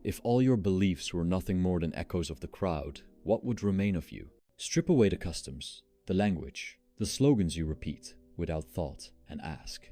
If all your beliefs were nothing more than echoes of the crowd, what would remain of you? Strip away the customs, the language, the slogans you repeat without thought, and ask,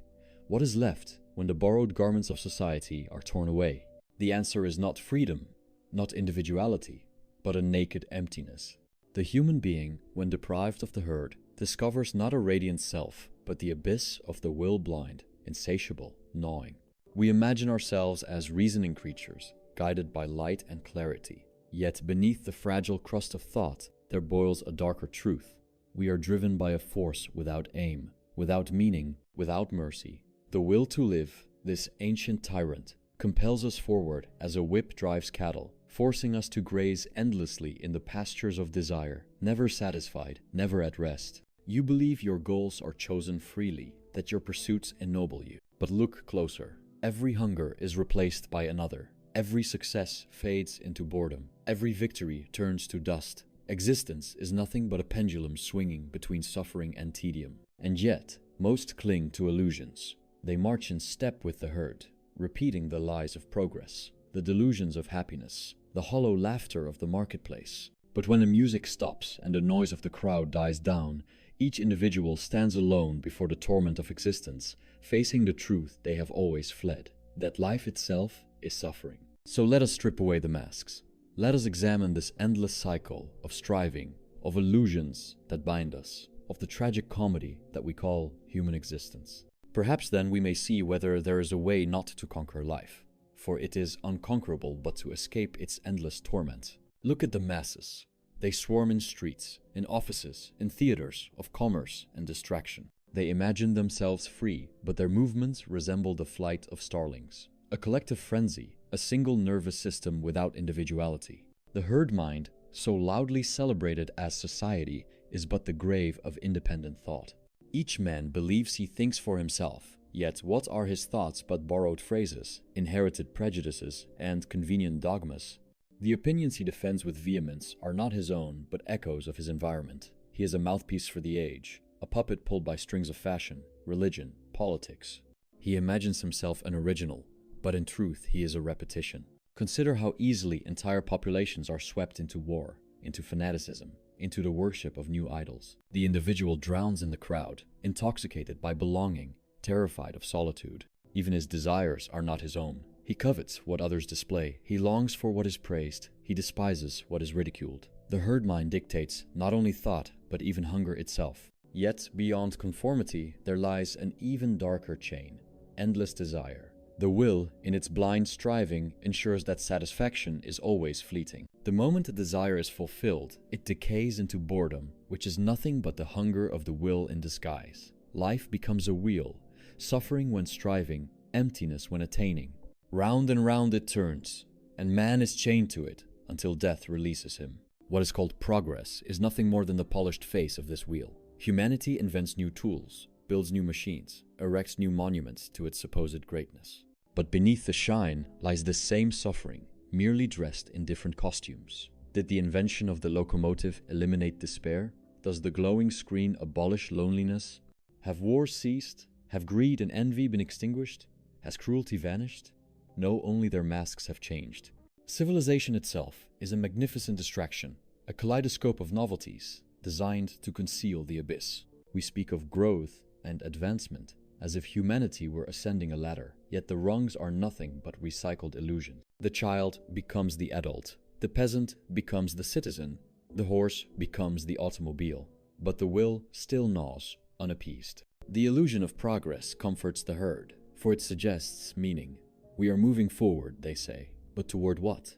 what is left when the borrowed garments of society are torn away? The answer is not freedom, not individuality, but a naked emptiness. The human being, when deprived of the herd, discovers not a radiant self, but the abyss of the will-blind, insatiable, gnawing. We imagine ourselves as reasoning creatures, guided by light and clarity. Yet beneath the fragile crust of thought, there boils a darker truth. We are driven by a force without aim, without meaning, without mercy. The will to live, this ancient tyrant, compels us forward as a whip drives cattle, forcing us to graze endlessly in the pastures of desire, never satisfied, never at rest. You believe your goals are chosen freely, that your pursuits ennoble you. But look closer. Every hunger is replaced by another. Every success fades into boredom. Every victory turns to dust. Existence is nothing but a pendulum swinging between suffering and tedium. And yet, most cling to illusions. They march in step with the herd, repeating the lies of progress, the delusions of happiness, the hollow laughter of the marketplace. But when the music stops and the noise of the crowd dies down, each individual stands alone before the torment of existence, facing the truth they have always fled, that life itself is suffering. So let us strip away the masks. Let us examine this endless cycle of striving, of illusions that bind us, of the tragic comedy that we call human existence. Perhaps then we may see whether there is a way not to conquer life, for it is unconquerable but to escape its endless torment. Look at the masses. They swarm in streets, in offices, in theaters of commerce and distraction. They imagine themselves free, but their movements resemble the flight of starlings. A collective frenzy, a single nervous system without individuality. The herd mind, so loudly celebrated as society, is but the grave of independent thought. Each man believes he thinks for himself, yet what are his thoughts but borrowed phrases, inherited prejudices, and convenient dogmas? The opinions he defends with vehemence are not his own, but echoes of his environment. He is a mouthpiece for the age, a puppet pulled by strings of fashion, religion, politics. He imagines himself an original, but in truth he is a repetition. Consider how easily entire populations are swept into war, into fanaticism, into the worship of new idols. The individual drowns in the crowd, intoxicated by belonging, terrified of solitude. Even his desires are not his own. He covets what others display. He longs for what is praised. He despises what is ridiculed. The herd mind dictates not only thought, but even hunger itself. Yet, beyond conformity, there lies an even darker chain: endless desire. The will, in its blind striving, ensures that satisfaction is always fleeting. The moment a desire is fulfilled, it decays into boredom, which is nothing but the hunger of the will in disguise. Life becomes a wheel, suffering when striving, emptiness when attaining. Round and round it turns, and man is chained to it until death releases him. What is called progress is nothing more than the polished face of this wheel. Humanity invents new tools, builds new machines, erects new monuments to its supposed greatness. But beneath the shine lies the same suffering, merely dressed in different costumes. Did the invention of the locomotive eliminate despair? Does the glowing screen abolish loneliness? Have wars ceased? Have greed and envy been extinguished? Has cruelty vanished? No, only their masks have changed. Civilization itself is a magnificent distraction, a kaleidoscope of novelties designed to conceal the abyss. We speak of growth and advancement as if humanity were ascending a ladder, yet the rungs are nothing but recycled illusion. The child becomes the adult, the peasant becomes the citizen, the horse becomes the automobile, but the will still gnaws, unappeased. The illusion of progress comforts the herd, for it suggests meaning. We are moving forward, they say, but toward what?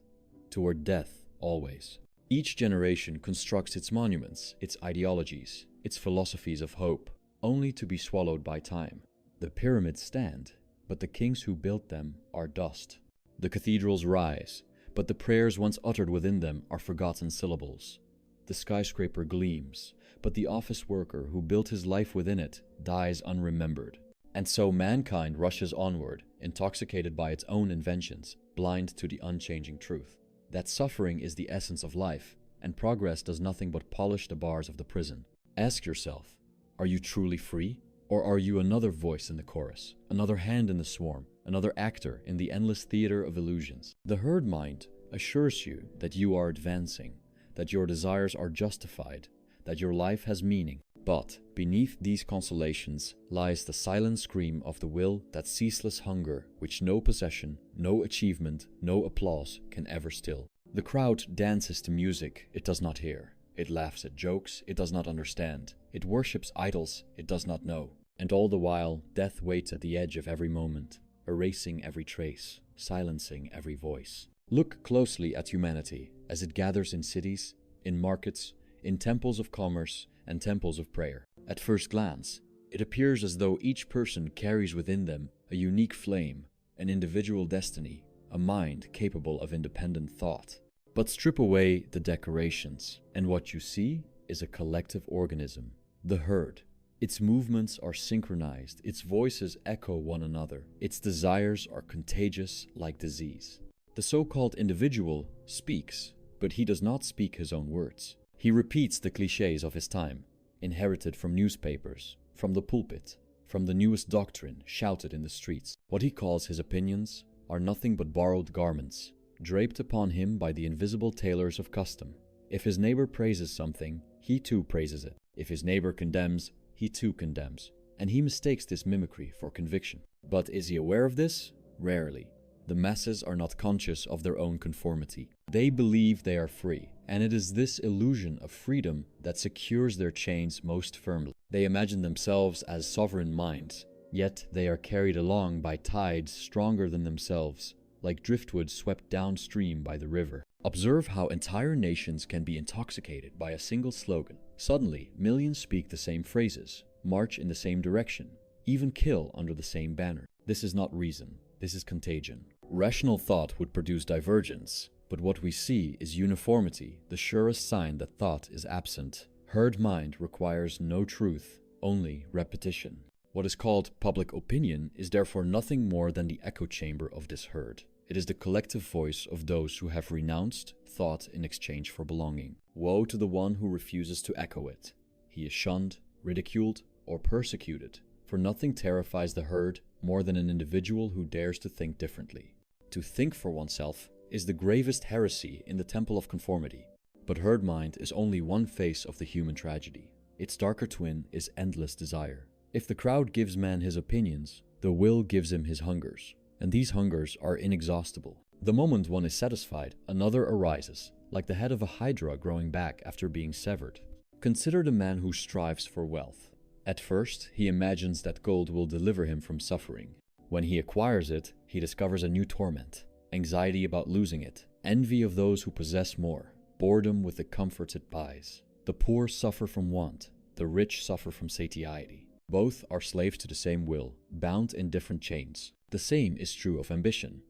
Toward death, always. Each generation constructs its monuments, its ideologies, its philosophies of hope, only to be swallowed by time. The pyramids stand, but the kings who built them are dust. The cathedrals rise, but the prayers once uttered within them are forgotten syllables. The skyscraper gleams, but the office worker who built his life within it dies unremembered. And so mankind rushes onward, intoxicated by its own inventions, blind to the unchanging truth. That suffering is the essence of life, and progress does nothing but polish the bars of the prison. Ask yourself, are you truly free? Or are you another voice in the chorus, another hand in the swarm, another actor in the endless theater of illusions. The herd mind assures you that you are advancing, that your desires are justified, that your life has meaning. But beneath these consolations lies the silent scream of the will, that ceaseless hunger which no possession, no achievement, no applause can ever still. The crowd dances to music it does not hear. It laughs at jokes it does not understand. It worships idols it does not know. And all the while, death waits at the edge of every moment, erasing every trace, silencing every voice. Look closely at humanity as it gathers in cities, in markets, in temples of commerce and temples of prayer. At first glance, it appears as though each person carries within them a unique flame, an individual destiny, a mind capable of independent thought. But strip away the decorations, and what you see is a collective organism, the herd. Its movements are synchronized, its voices echo one another, its desires are contagious like disease. The so-called individual speaks, but he does not speak his own words. He repeats the clichés of his time, inherited from newspapers, from the pulpit, from the newest doctrine shouted in the streets. What he calls his opinions are nothing but borrowed garments, draped upon him by the invisible tailors of custom. If his neighbor praises something, he too praises it. If his neighbor condemns, he too condemns. And he mistakes this mimicry for conviction. But is he aware of this? Rarely. The masses are not conscious of their own conformity. They believe they are free, and it is this illusion of freedom that secures their chains most firmly. They imagine themselves as sovereign minds, yet they are carried along by tides stronger than themselves, like driftwood swept downstream by the river. Observe how entire nations can be intoxicated by a single slogan. Suddenly, millions speak the same phrases, march in the same direction, even kill under the same banner. This is not reason, this is contagion. Rational thought would produce divergence, but what we see is uniformity, the surest sign that thought is absent. Herd mind requires no truth, only repetition. What is called public opinion is therefore nothing more than the echo chamber of this herd. It is the collective voice of those who have renounced thought in exchange for belonging. Woe to the one who refuses to echo it. He is shunned, ridiculed, or persecuted, for nothing terrifies the herd more than an individual who dares to think differently. To think for oneself is the gravest heresy in the temple of conformity. But herd mind is only one face of the human tragedy. Its darker twin is endless desire. If the crowd gives man his opinions, the will gives him his hungers, and these hungers are inexhaustible. The moment one is satisfied, another arises, like the head of a hydra growing back after being severed. Consider the man who strives for wealth. At first, he imagines that gold will deliver him from suffering. When he acquires it, he discovers a new torment, anxiety about losing it, envy of those who possess more, boredom with the comforts it buys. The poor suffer from want, the rich suffer from satiety. Both are slaves to the same will, bound in different chains. The same is true of ambition.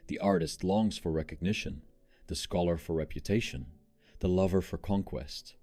The artist longs for recognition, the scholar for reputation, the lover for conquest.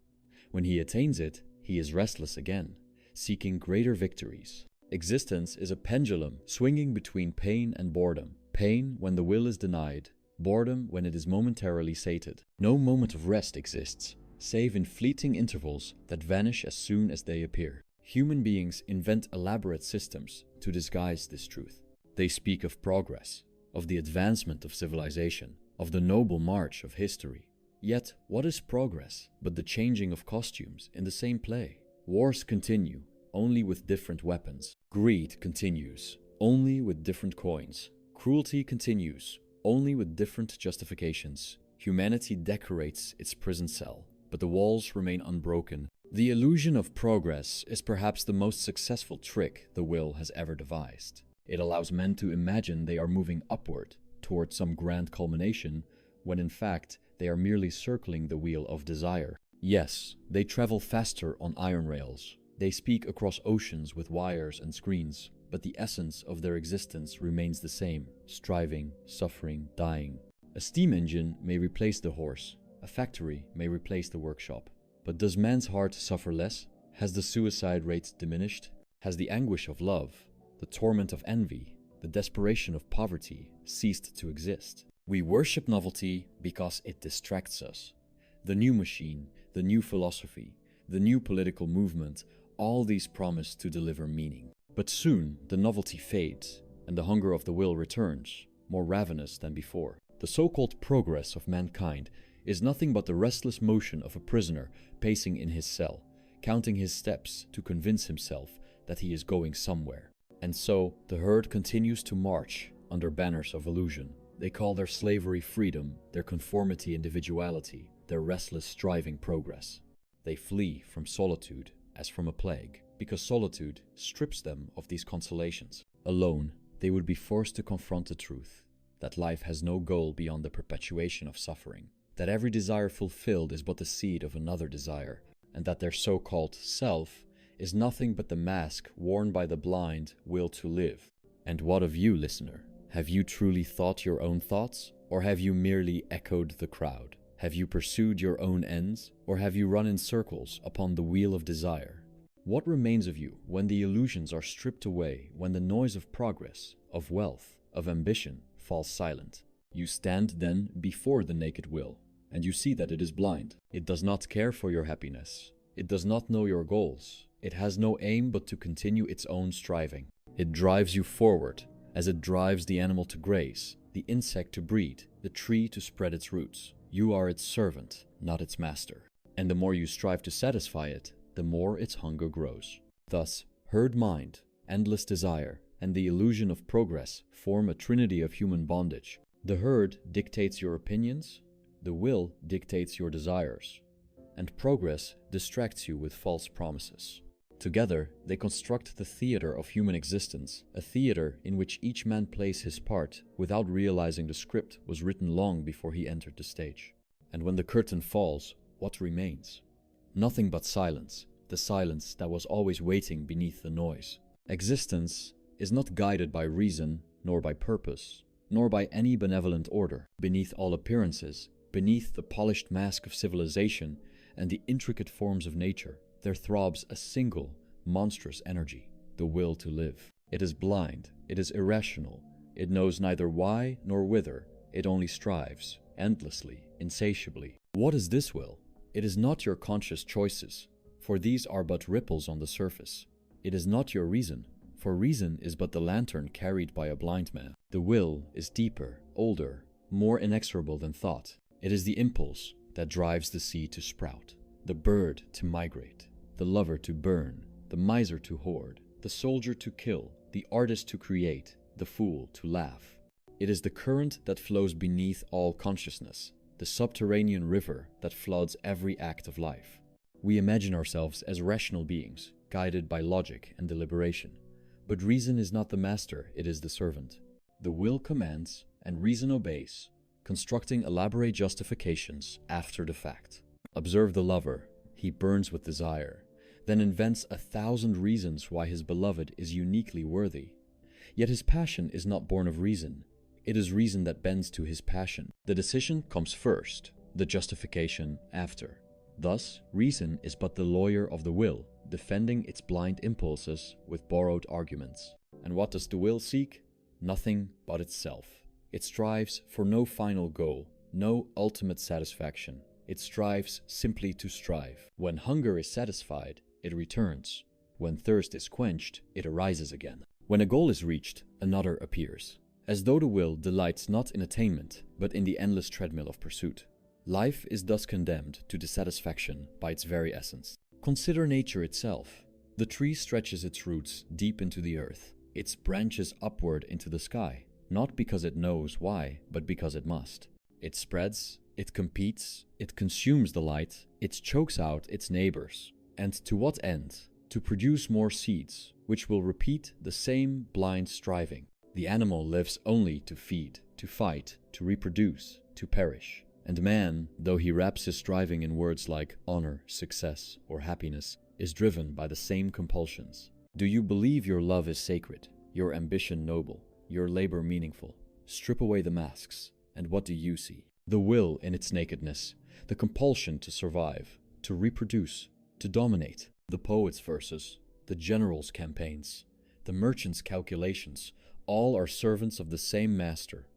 When he attains it, he is restless again, seeking greater victories. Existence is a pendulum swinging between pain and boredom. Pain when the will is denied, boredom when it is momentarily sated. No moment of rest exists, save in fleeting intervals that vanish as soon as they appear. Human beings invent elaborate systems to disguise this truth. They speak of progress, of the advancement of civilization, of the noble march of history. Yet, what is progress but the changing of costumes in the same play? Wars continue, only with different weapons. Greed continues, only with different coins. Cruelty continues, only with different justifications. Humanity decorates its prison cell, but the walls remain unbroken. The illusion of progress is perhaps the most successful trick the will has ever devised. It allows men to imagine they are moving upward toward some grand culmination, when in fact they are merely circling the wheel of desire. Yes, they travel faster on iron rails. They speak across oceans with wires and screens, but the essence of their existence remains the same: striving, suffering, dying. A steam engine may replace the horse, a factory may replace the workshop. But does man's heart suffer less? Has the suicide rate diminished? Has the anguish of love, the torment of envy, the desperation of poverty ceased to exist? We worship novelty because it distracts us. The new machine, the new philosophy, the new political movement, all these promise to deliver meaning. But soon the novelty fades, and the hunger of the will returns, more ravenous than before. The so-called progress of mankind is nothing but the restless motion of a prisoner pacing in his cell, counting his steps to convince himself that he is going somewhere. And so the herd continues to march under banners of illusion. They call their slavery freedom, their conformity individuality, their restless striving progress. They flee from solitude as from a plague, because solitude strips them of these consolations. Alone, they would be forced to confront the truth that life has no goal beyond the perpetuation of suffering, that every desire fulfilled is but the seed of another desire, and that their so-called self is nothing but the mask worn by the blind will to live. And what of you, listener? Have you truly thought your own thoughts, or have you merely echoed the crowd? Have you pursued your own ends, or have you run in circles upon the wheel of desire? What remains of you when the illusions are stripped away, when the noise of progress, of wealth, of ambition falls silent? You stand then before the naked will, and you see that it is blind. It does not care for your happiness. It does not know your goals. It has no aim but to continue its own striving. It drives you forward, as it drives the animal to graze, the insect to breed, the tree to spread its roots. You are its servant, not its master. And the more you strive to satisfy it, the more its hunger grows. Thus, herd mind, endless desire, and the illusion of progress form a trinity of human bondage. The herd dictates your opinions, the will dictates your desires, and progress distracts you with false promises. Together, they construct the theater of human existence, a theater in which each man plays his part without realizing the script was written long before he entered the stage. And when the curtain falls, what remains? Nothing but silence, the silence that was always waiting beneath the noise. Existence is not guided by reason, nor by purpose, nor by any benevolent order. Beneath all appearances, beneath the polished mask of civilization and the intricate forms of nature, there throbs a single, monstrous energy, the will to live. It is blind, it is irrational, it knows neither why nor whither, it only strives, endlessly, insatiably. What is this will? It is not your conscious choices, for these are but ripples on the surface. It is not your reason, for reason is but the lantern carried by a blind man. The will is deeper, older, more inexorable than thought. It is the impulse that drives the seed to sprout, the bird to migrate, the lover to burn, the miser to hoard, the soldier to kill, the artist to create, the fool to laugh. It is the current that flows beneath all consciousness, the subterranean river that floods every act of life. We imagine ourselves as rational beings, guided by logic and deliberation. But reason is not the master, it is the servant. The will commands, and reason obeys, constructing elaborate justifications after the fact. Observe the lover. He burns with desire, then invents 1,000 reasons why his beloved is uniquely worthy. Yet his passion is not born of reason. It is reason that bends to his passion. The decision comes first, the justification after. Thus, reason is but the lawyer of the will, defending its blind impulses with borrowed arguments. And what does the will seek? Nothing but itself. It strives for no final goal, no ultimate satisfaction. It strives simply to strive. When hunger is satisfied, it returns. When thirst is quenched, it arises again. When a goal is reached, another appears. As though the will delights not in attainment, but in the endless treadmill of pursuit. Life is thus condemned to dissatisfaction by its very essence. Consider nature itself. The tree stretches its roots deep into the earth, its branches upward into the sky, not because it knows why, but because it must. It spreads, it competes, it consumes the light, it chokes out its neighbors. And to what end? To produce more seeds, which will repeat the same blind striving. The animal lives only to feed, to fight, to reproduce, to perish. And man, though he wraps his striving in words like honor, success, or happiness, is driven by the same compulsions. Do you believe your love is sacred, your ambition noble, your labor meaningful? Strip away the masks, and what do you see? The will in its nakedness, the compulsion to survive, to reproduce, to dominate. The poet's verses, the general's campaigns, the merchant's calculations, all are servants of the same master,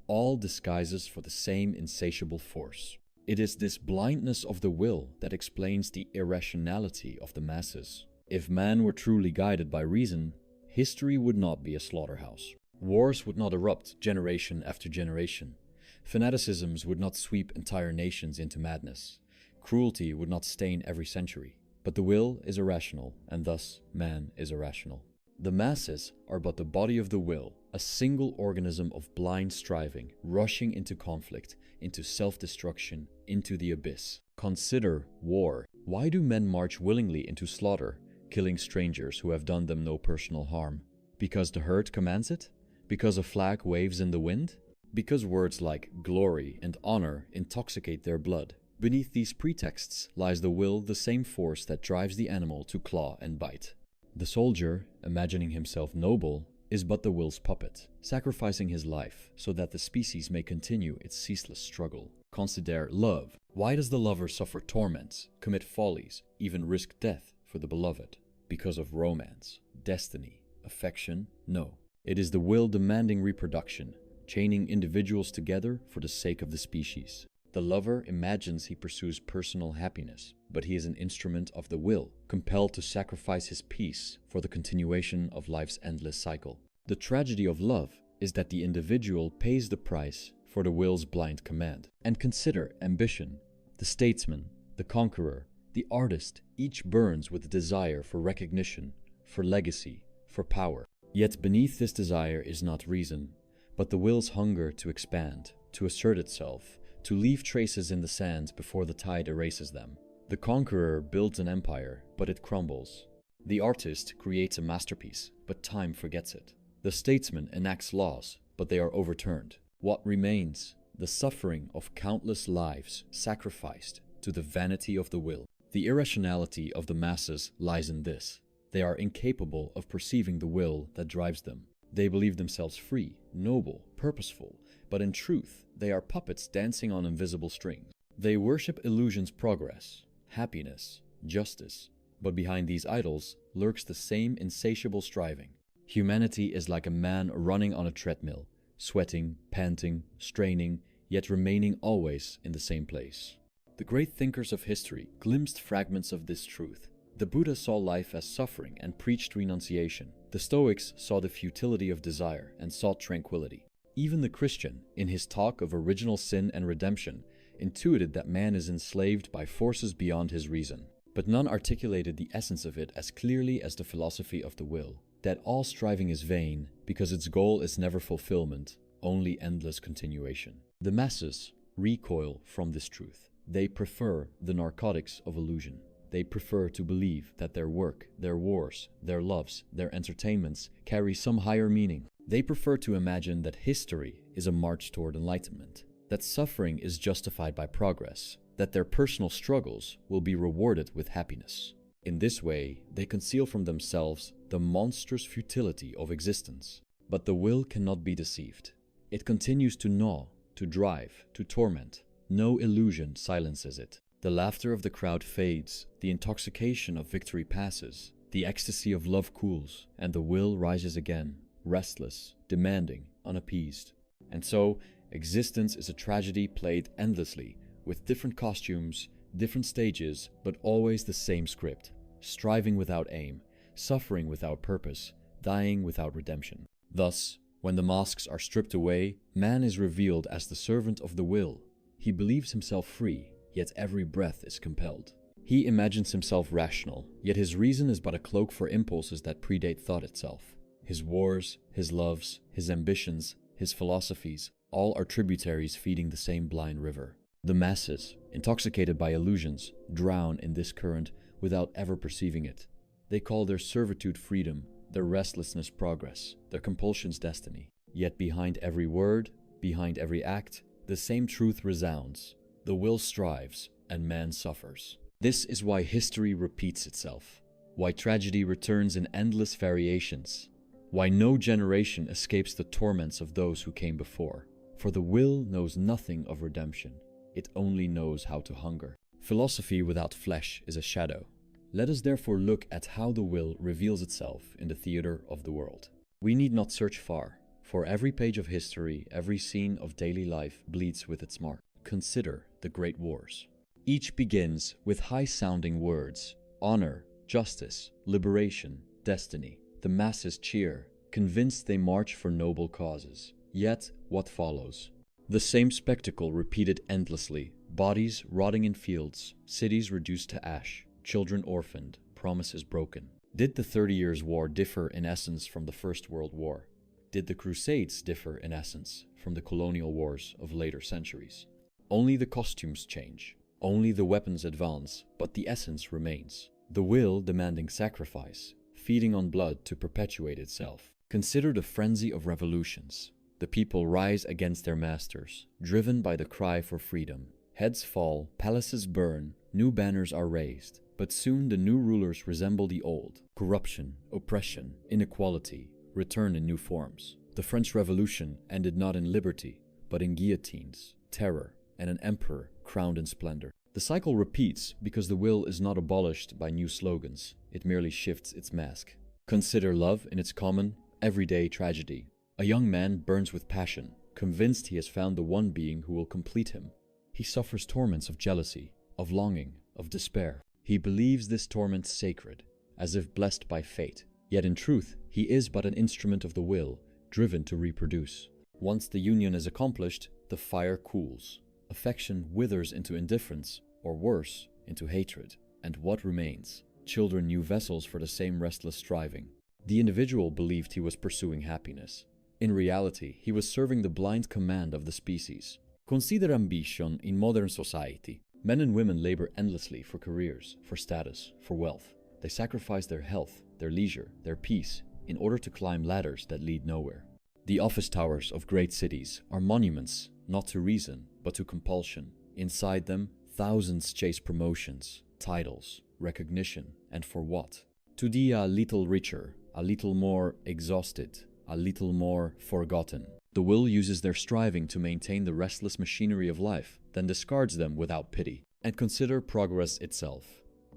all disguises for the same insatiable force. It is this blindness of the will that explains the irrationality of the masses. If man were truly guided by reason, history would not be a slaughterhouse. Wars would not erupt generation after generation. Fanaticisms would not sweep entire nations into madness. Cruelty would not stain every century. But the will is irrational, and thus man is irrational. The masses are but the body of the will, a single organism of blind striving, rushing into conflict, into self-destruction, into the abyss. Consider war. Why do men march willingly into slaughter, killing strangers who have done them no personal harm? Because the herd commands it? Because a flag waves in the wind? Because words like glory and honor intoxicate their blood? Beneath these pretexts lies the will, the same force that drives the animal to claw and bite. The soldier, imagining himself noble, is but the will's puppet, sacrificing his life so that the species may continue its ceaseless struggle. Consider love. Why does the lover suffer torments, commit follies, even risk death for the beloved? Because of romance, destiny, affection? No. It is the will demanding reproduction, chaining individuals together for the sake of the species. The lover imagines he pursues personal happiness, but he is an instrument of the will, compelled to sacrifice his peace for the continuation of life's endless cycle. The tragedy of love is that the individual pays the price for the will's blind command. And consider ambition. The statesman, the conqueror, the artist, each burns with a desire for recognition, for legacy, for power. Yet beneath this desire is not reason, but the will's hunger to expand, to assert itself, to leave traces in the sand before the tide erases them. The conqueror builds an empire, but it crumbles. The artist creates a masterpiece, but time forgets it. The statesman enacts laws, but they are overturned. What remains? The suffering of countless lives sacrificed to the vanity of the will. The irrationality of the masses lies in this. They are incapable of perceiving the will that drives them. They believe themselves free, noble, purposeful, but in truth, they are puppets dancing on invisible strings. They worship illusion's progress, happiness, justice, but behind these idols lurks the same insatiable striving. Humanity is like a man running on a treadmill, sweating, panting, straining, yet remaining always in the same place. The great thinkers of history glimpsed fragments of this truth. The Buddha saw life as suffering and preached renunciation. The Stoics saw the futility of desire and sought tranquility. Even the Christian, in his talk of original sin and redemption, intuited that man is enslaved by forces beyond his reason. But none articulated the essence of it as clearly as the philosophy of the will, that all striving is vain because its goal is never fulfillment, only endless continuation. The masses recoil from this truth. They prefer the narcotics of illusion. They prefer to believe that their work, their wars, their loves, their entertainments carry some higher meaning. They prefer to imagine that history is a march toward enlightenment, that suffering is justified by progress, that their personal struggles will be rewarded with happiness. In this way, they conceal from themselves the monstrous futility of existence. But the will cannot be deceived. It continues to gnaw, to drive, to torment. No illusion silences it. The laughter of the crowd fades, the intoxication of victory passes, the ecstasy of love cools, and the will rises again, restless, demanding, unappeased. And so, existence is a tragedy played endlessly, with different costumes, different stages, but always the same script. Striving without aim, suffering without purpose, dying without redemption. Thus, when the masks are stripped away, man is revealed as the servant of the will. He believes himself free, yet every breath is compelled. He imagines himself rational, yet his reason is but a cloak for impulses that predate thought itself. His wars, his loves, his ambitions, his philosophies, all are tributaries feeding the same blind river. The masses, intoxicated by illusions, drown in this current without ever perceiving it. They call their servitude freedom, their restlessness progress, their compulsions destiny. Yet behind every word, behind every act, the same truth resounds. The will strives, and man suffers. This is why history repeats itself, why tragedy returns in endless variations, why no generation escapes the torments of those who came before. For the will knows nothing of redemption. It only knows how to hunger. Philosophy without flesh is a shadow. Let us therefore look at how the will reveals itself in the theater of the world. We need not search far, for every page of history, every scene of daily life bleeds with its mark. Consider the great wars. Each begins with high-sounding words: honor, justice, liberation, destiny. The masses cheer, convinced they march for noble causes. Yet, what follows? The same spectacle repeated endlessly: bodies rotting in fields, cities reduced to ash, children orphaned, promises broken. Did the 30 Years' War differ in essence from the First World War? Did the Crusades differ in essence from the colonial wars of later centuries? Only the costumes change, only the weapons advance, but the essence remains. The will demanding sacrifice, feeding on blood to perpetuate itself. Consider the frenzy of revolutions. The people rise against their masters, driven by the cry for freedom. Heads fall, palaces burn, new banners are raised, but soon the new rulers resemble the old. Corruption, oppression, inequality return in new forms. The French Revolution ended not in liberty, but in guillotines, terror, and an emperor crowned in splendor. The cycle repeats because the will is not abolished by new slogans, it merely shifts its mask. Consider love in its common, everyday tragedy. A young man burns with passion, convinced he has found the one being who will complete him. He suffers torments of jealousy, of longing, of despair. He believes this torment sacred, as if blessed by fate. Yet in truth, he is but an instrument of the will, driven to reproduce. Once the union is accomplished, the fire cools. Affection withers into indifference, or worse, into hatred. And what remains? Children new vessels for the same restless striving. The individual believed he was pursuing happiness. In reality, he was serving the blind command of the species. Consider ambition in modern society. Men and women labor endlessly for careers, for status, for wealth. They sacrifice their health, their leisure, their peace, in order to climb ladders that lead nowhere. The office towers of great cities are monuments, not to reason, but to compulsion. Inside them, thousands chase promotions, titles, recognition, and for what? To be a little richer, a little more exhausted, a little more forgotten. The will uses their striving to maintain the restless machinery of life, then discards them without pity. And consider progress itself.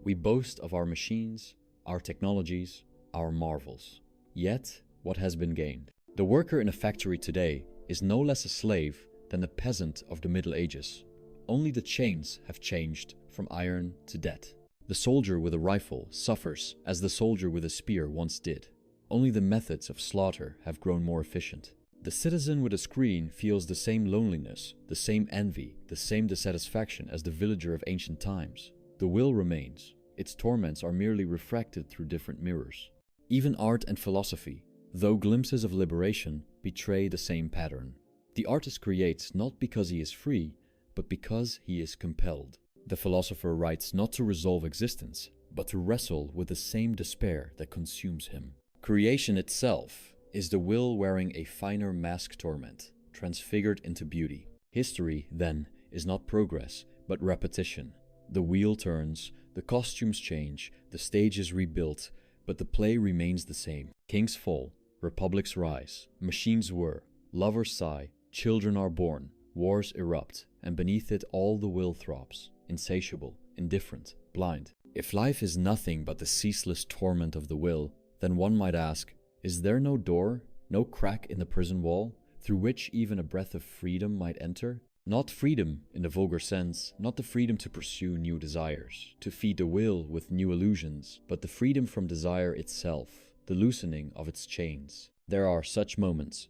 We boast of our machines, our technologies, our marvels. Yet, what has been gained? The worker in a factory today is no less a slave than the peasant of the Middle Ages. Only the chains have changed from iron to debt. The soldier with a rifle suffers as the soldier with a spear once did. Only the methods of slaughter have grown more efficient. The citizen with a screen feels the same loneliness, the same envy, the same dissatisfaction as the villager of ancient times. The will remains. Its torments are merely refracted through different mirrors. Even art and philosophy, though glimpses of liberation, betray the same pattern. The artist creates not because he is free, but because he is compelled. The philosopher writes not to resolve existence, but to wrestle with the same despair that consumes him. Creation itself is the will wearing a finer mask torment, transfigured into beauty. History, then, is not progress, but repetition. The wheel turns, the costumes change, the stage is rebuilt, but the play remains the same. Kings fall, republics rise, machines whir, lovers sigh, children are born, wars erupt, and beneath it all the will throbs, insatiable, indifferent, blind. If life is nothing but the ceaseless torment of the will, then one might ask, is there no door, no crack in the prison wall, through which even a breath of freedom might enter? Not freedom in the vulgar sense, not the freedom to pursue new desires, to feed the will with new illusions, but the freedom from desire itself, the loosening of its chains. There are such moments,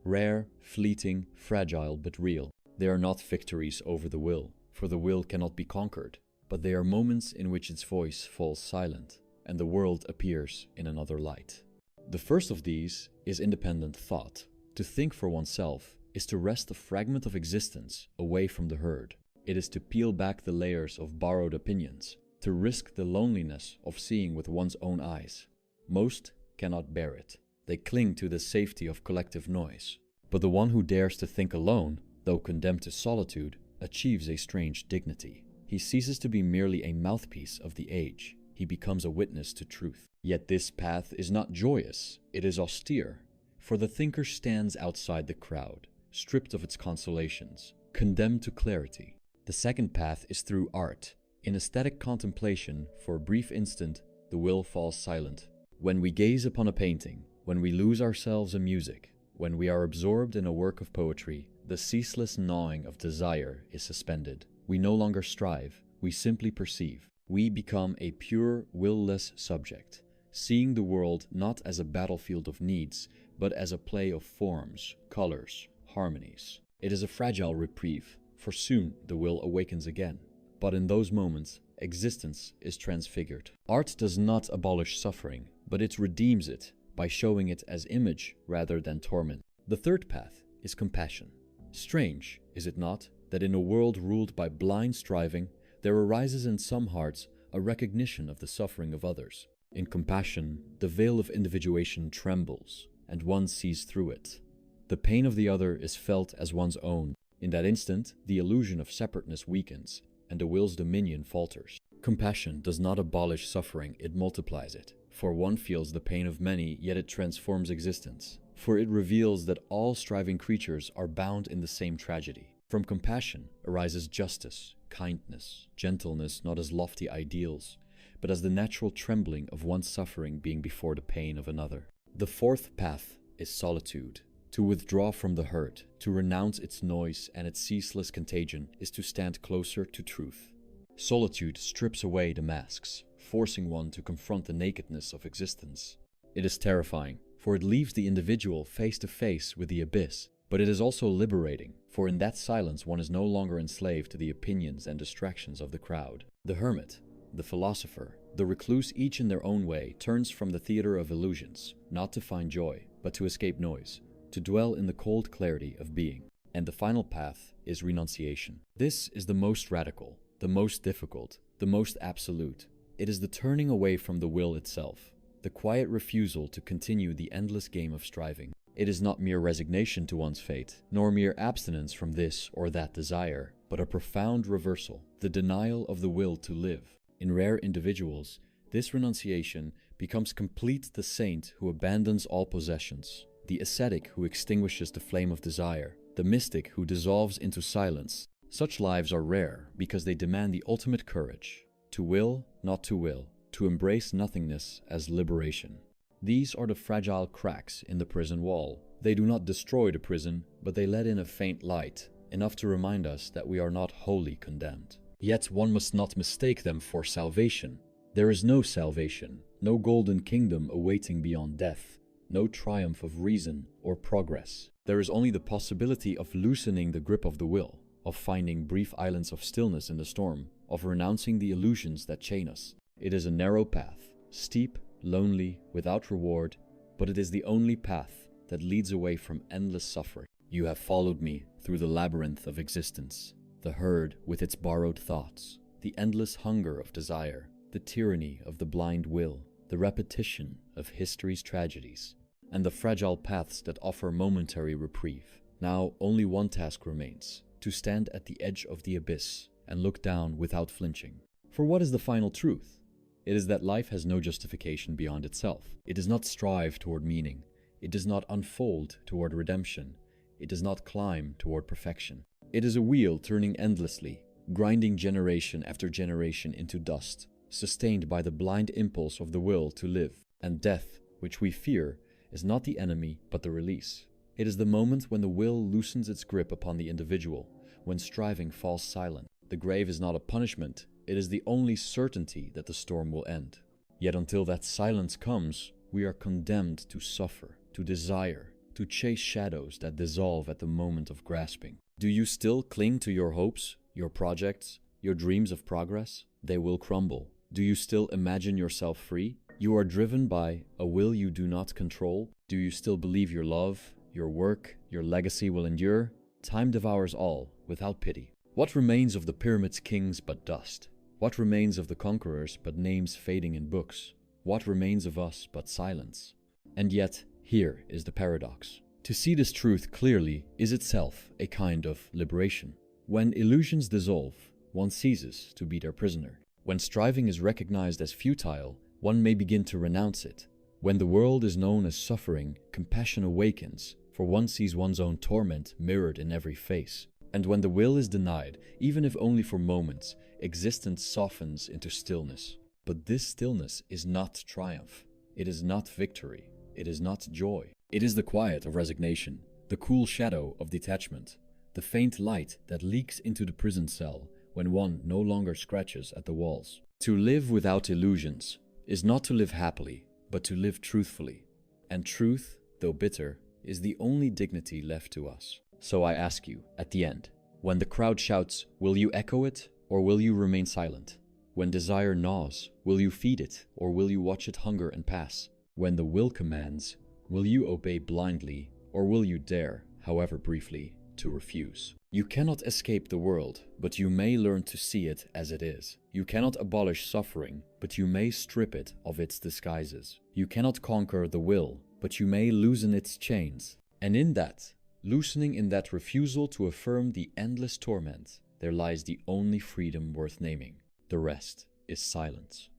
rare, fleeting, fragile, but real. They are not victories over the will, for the will cannot be conquered, but they are moments in which its voice falls silent, and the world appears in another light. The first of these is independent thought. To think for oneself is to wrest a fragment of existence away from the herd. It is to peel back the layers of borrowed opinions, to risk the loneliness of seeing with one's own eyes. Most cannot bear it. They cling to the safety of collective noise. But the one who dares to think alone, though condemned to solitude, achieves a strange dignity. He ceases to be merely a mouthpiece of the age. He becomes a witness to truth. Yet this path is not joyous, it is austere. For the thinker stands outside the crowd, stripped of its consolations, condemned to clarity. The second path is through art. In aesthetic contemplation, for a brief instant, the will falls silent. When we gaze upon a painting, when we lose ourselves in music, when we are absorbed in a work of poetry, the ceaseless gnawing of desire is suspended. We no longer strive, we simply perceive. We become a pure, will-less subject, seeing the world not as a battlefield of needs, but as a play of forms, colors, harmonies. It is a fragile reprieve, for soon the will awakens again. But in those moments, existence is transfigured. Art does not abolish suffering, but it redeems it by showing it as image rather than torment. The third path is compassion. Strange, is it not, that in a world ruled by blind striving, there arises in some hearts a recognition of the suffering of others. In compassion, the veil of individuation trembles, and one sees through it. The pain of the other is felt as one's own. In that instant, the illusion of separateness weakens, and the will's dominion falters. Compassion does not abolish suffering, it multiplies it. For one feels the pain of many, yet it transforms existence. For it reveals that all striving creatures are bound in the same tragedy. From compassion arises justice, kindness, gentleness, not as lofty ideals, but as the natural trembling of one's suffering being before the pain of another. The fourth path is solitude. To withdraw from the herd, to renounce its noise and its ceaseless contagion, is to stand closer to truth. Solitude strips away the masks, forcing one to confront the nakedness of existence. It is terrifying, for it leaves the individual face to face with the abyss, but it is also liberating, for in that silence one is no longer enslaved to the opinions and distractions of the crowd. The hermit, the philosopher, the recluse, each in their own way, turns from the theater of illusions, not to find joy, but to escape noise, to dwell in the cold clarity of being. And the final path is renunciation. This is the most radical, the most difficult, the most absolute. It is the turning away from the will itself, the quiet refusal to continue the endless game of striving. It is not mere resignation to one's fate, nor mere abstinence from this or that desire, but a profound reversal, the denial of the will to live. In rare individuals, this renunciation becomes complete. The saint who abandons all possessions, the ascetic who extinguishes the flame of desire, the mystic who dissolves into silence. Such lives are rare because they demand the ultimate courage, to will, not to will, to embrace nothingness as liberation. These are the fragile cracks in the prison wall. They do not destroy the prison, but they let in a faint light, enough to remind us that we are not wholly condemned. Yet one must not mistake them for salvation. There is no salvation, no golden kingdom awaiting beyond death, no triumph of reason or progress. There is only the possibility of loosening the grip of the will, of finding brief islands of stillness in the storm, of renouncing the illusions that chain us. It is a narrow path, steep, lonely, without reward, but it is the only path that leads away from endless suffering. You have followed me through the labyrinth of existence, the herd with its borrowed thoughts, the endless hunger of desire, the tyranny of the blind will, the repetition of history's tragedies, and the fragile paths that offer momentary reprieve. Now only one task remains, to stand at the edge of the abyss and look down without flinching. For what is the final truth? It is that life has no justification beyond itself. It does not strive toward meaning. It does not unfold toward redemption. It does not climb toward perfection. It is a wheel turning endlessly, grinding generation after generation into dust, sustained by the blind impulse of the will to live. And death, which we fear, is not the enemy but the release. It is the moment when the will loosens its grip upon the individual, when striving falls silent. The grave is not a punishment, it is the only certainty that the storm will end. Yet until that silence comes, we are condemned to suffer, to desire, to chase shadows that dissolve at the moment of grasping. Do you still cling to your hopes, your projects, your dreams of progress? They will crumble. Do you still imagine yourself free? You are driven by a will you do not control. Do you still believe your love, your work, your legacy will endure? Time devours all, without pity. What remains of the pyramid's kings but dust? What remains of the conquerors but names fading in books? What remains of us but silence? And yet, here is the paradox. To see this truth clearly is itself a kind of liberation. When illusions dissolve, one ceases to be their prisoner. When striving is recognized as futile, one may begin to renounce it. When the world is known as suffering, compassion awakens, for one sees one's own torment mirrored in every face. And when the will is denied, even if only for moments, existence softens into stillness. But this stillness is not triumph. It is not victory. It is not joy. It is the quiet of resignation, the cool shadow of detachment, the faint light that leaks into the prison cell when one no longer scratches at the walls. To live without illusions is not to live happily, but to live truthfully. And truth though bitter, is the only dignity left to us. So I ask you, at the end, when the crowd shouts, will you echo it, or will you remain silent? When desire gnaws, will you feed it, or will you watch it hunger and pass? When the will commands, will you obey blindly, or will you dare, however briefly, to refuse? You cannot escape the world, but you may learn to see it as it is. You cannot abolish suffering, but you may strip it of its disguises. You cannot conquer the will, but you may loosen its chains. And in that, loosening in that refusal to affirm the endless torment, there lies the only freedom worth naming. The rest is silence.